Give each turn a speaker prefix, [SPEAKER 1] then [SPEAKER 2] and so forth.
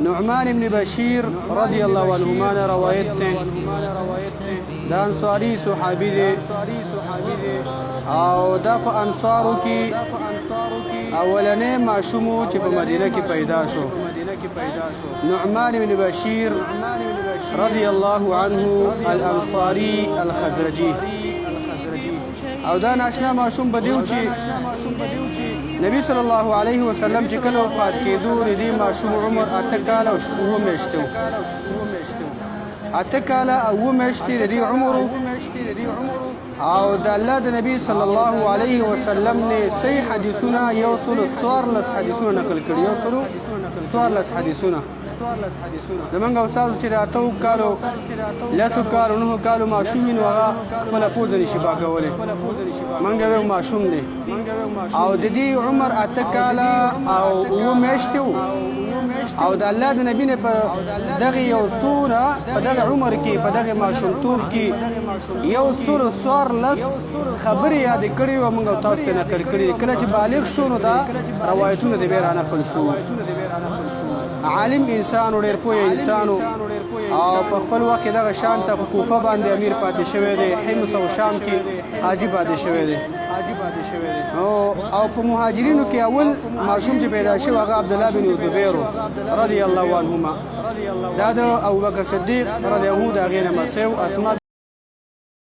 [SPEAKER 1] نعمان ابن بشیر رضی اللہ عنہما نے روایت تے دا انصاری صحابی دے او دا په انصارو کی اولنے معشومو چې په مدینه کې پیدا شو. نعمان بن بشیر رضی اللہ عنہ الانصاری الخزرجی او دا ناشنا معشوم بدیو چې نبی صلی الله علیه وسلم چې کله وفات کېدو دې معشوم عمر 8 کاله او 7 میاشتې او میاشتې دې عمر او د الله د نبی صلی الله علیه وسلم نه صحیح حدیثونه یو څو څوارلس حدیثونه نقل کړي یو څو څوارلس حدیثونه زمونږ استاد چې راتو کالو لاسو کالو نو کالو معشومین وغه خپل پوز نشي باګولې مونږ یو معشوم دی او د دې عمر 8 کاله او میاشتې او د الله د نبی نه په دغه یو سوره په دغه عمر کې په دغه معشومتوب کې یو سوره څوارلس خبرې یاد کړې او موږ تاسو ته نقل کړې کله چې بالغ شو نو دا روایتونه دې بیان نقل شو. عالم انسان ډېر پوه انسان او په خپل وخت دغه شان ته په کوفه باندې امیر پاتې شوی دی، حمص او شام کې حاجی پاتې شوی دی او په مهاجرینو کې اول معشوم چې پیدا شو هغه عبد الله بن زبیر رضی الله عنهما دا د ابوبکر صدیق رضی الله عنه دا غینه مسیو اسماء